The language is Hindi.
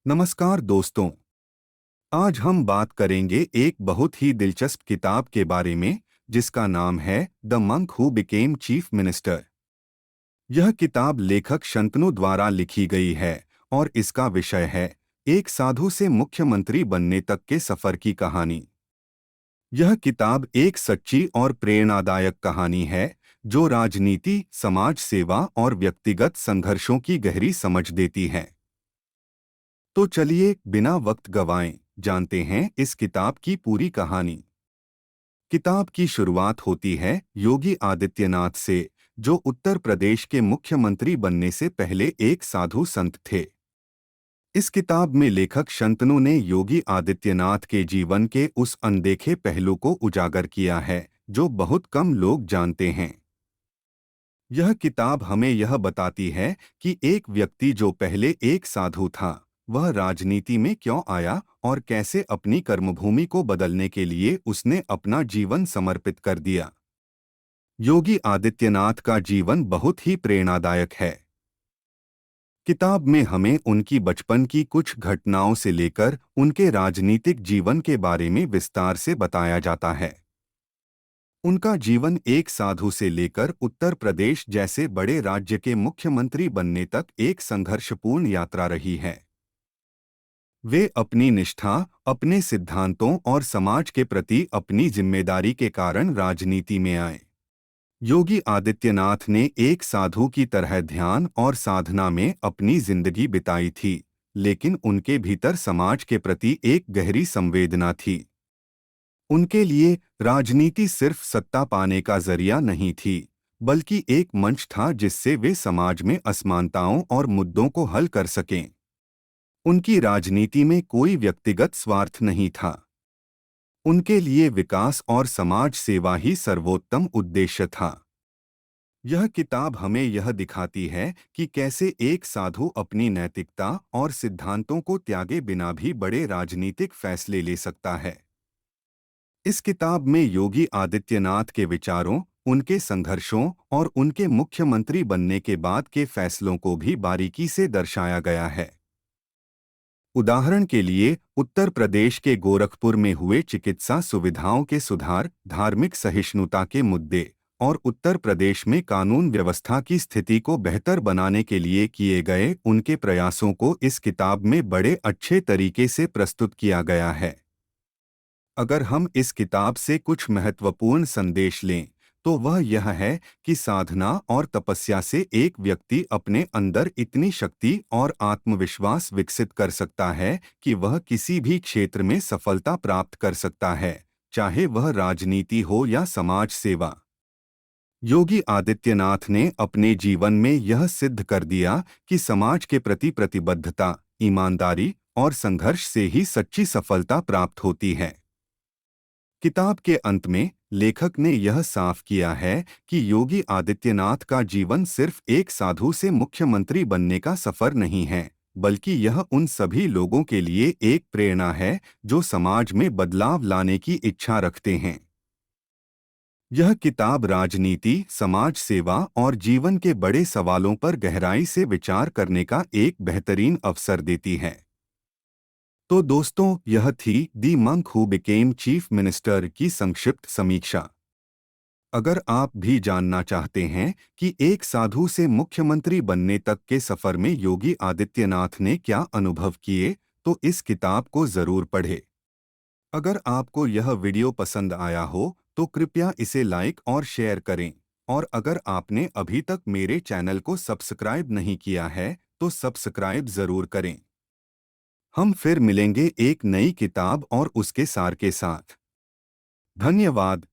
नमस्कार दोस्तों। आज हम बात करेंगे एक बहुत ही दिलचस्प किताब के बारे में जिसका नाम है the monk who became chief minister. यह किताब लेखक शंतनु द्वारा लिखी गई है और इसका विषय है एक साधु से मुख्यमंत्री बनने तक के सफर की कहानी। यह किताब एक सच्ची और प्रेरणादायक कहानी है जो राजनीति, समाज सेवा और व्यक्तिगत संघर्षों की गहरी समझ देती है। तो चलिए बिना वक्त गवाएं जानते हैं इस किताब की पूरी कहानी। किताब की शुरुआत होती है योगी आदित्यनाथ से, जो उत्तर प्रदेश के मुख्यमंत्री बनने से पहले एक साधु संत थे। इस किताब में लेखक शंतनु ने योगी आदित्यनाथ के जीवन के उस अनदेखे पहलू को उजागर किया है जो बहुत कम लोग जानते हैं। यह किताब हमें यह बताती है कि एक व्यक्ति जो पहले एक साधु था, वह राजनीति में क्यों आया और कैसे अपनी कर्मभूमि को बदलने के लिए उसने अपना जीवन समर्पित कर दिया। योगी आदित्यनाथ का जीवन बहुत ही प्रेरणादायक है। किताब में हमें उनकी बचपन की कुछ घटनाओं से लेकर उनके राजनीतिक जीवन के बारे में विस्तार से बताया जाता है। उनका जीवन एक साधु से लेकर उत्तर प्रदेश जैसे बड़े राज्य के मुख्यमंत्री बनने तक एक संघर्षपूर्ण यात्रा रही है। वे अपनी निष्ठा, अपने सिद्धांतों और समाज के प्रति अपनी जिम्मेदारी के कारण राजनीति में आए। योगी आदित्यनाथ ने एक साधु की तरह ध्यान और साधना में अपनी जिंदगी बिताई थी, लेकिन उनके भीतर समाज के प्रति एक गहरी संवेदना थी। उनके लिए राजनीति सिर्फ सत्ता पाने का जरिया नहीं थी, बल्कि एक मंच था जिससे वे समाज में असमानताओं और मुद्दों को हल कर सकें। उनकी राजनीति में कोई व्यक्तिगत स्वार्थ नहीं था। उनके लिए विकास और समाज सेवा ही सर्वोत्तम उद्देश्य था। यह किताब हमें यह दिखाती है कि कैसे एक साधु अपनी नैतिकता और सिद्धांतों को त्यागे बिना भी बड़े राजनीतिक फैसले ले सकता है। इस किताब में योगी आदित्यनाथ के विचारों, उनके संघर्षों और उनके मुख्यमंत्री बनने के बाद के फैसलों को भी बारीकी से दर्शाया गया है। उदाहरण के लिए, उत्तर प्रदेश के गोरखपुर में हुए चिकित्सा सुविधाओं के सुधार, धार्मिक सहिष्णुता के मुद्दे और उत्तर प्रदेश में कानून व्यवस्था की स्थिति को बेहतर बनाने के लिए किए गए उनके प्रयासों को इस किताब में बड़े अच्छे तरीके से प्रस्तुत किया गया है। अगर हम इस किताब से कुछ महत्वपूर्ण संदेश लें, तो वह यह है कि साधना और तपस्या से एक व्यक्ति अपने अंदर इतनी शक्ति और आत्मविश्वास विकसित कर सकता है कि वह किसी भी क्षेत्र में सफलता प्राप्त कर सकता है, चाहे वह राजनीति हो या समाज सेवा। योगी आदित्यनाथ ने अपने जीवन में यह सिद्ध कर दिया कि समाज के प्रति प्रतिबद्धता, ईमानदारी और संघर्ष से ही सच्ची सफलता प्राप्त होती है। किताब के अंत में लेखक ने यह साफ किया है कि योगी आदित्यनाथ का जीवन सिर्फ एक साधु से मुख्यमंत्री बनने का सफर नहीं है, बल्कि यह उन सभी लोगों के लिए एक प्रेरणा है जो समाज में बदलाव लाने की इच्छा रखते हैं। यह किताब राजनीति, समाज सेवा और जीवन के बड़े सवालों पर गहराई से विचार करने का एक बेहतरीन अवसर देती है। तो दोस्तों, यह थी the monk who became chief minister की संक्षिप्त समीक्षा। अगर आप भी जानना चाहते हैं कि एक साधु से मुख्यमंत्री बनने तक के सफर में योगी आदित्यनाथ ने क्या अनुभव किए, तो इस किताब को जरूर पढ़ें। अगर आपको यह वीडियो पसंद आया हो तो कृपया इसे लाइक और शेयर करें, और अगर आपने अभी तक मेरे चैनल को सब्सक्राइब नहीं किया है तो सब्सक्राइब जरूर करें। हम फिर मिलेंगे एक नई किताब और उसके सार के साथ। धन्यवाद।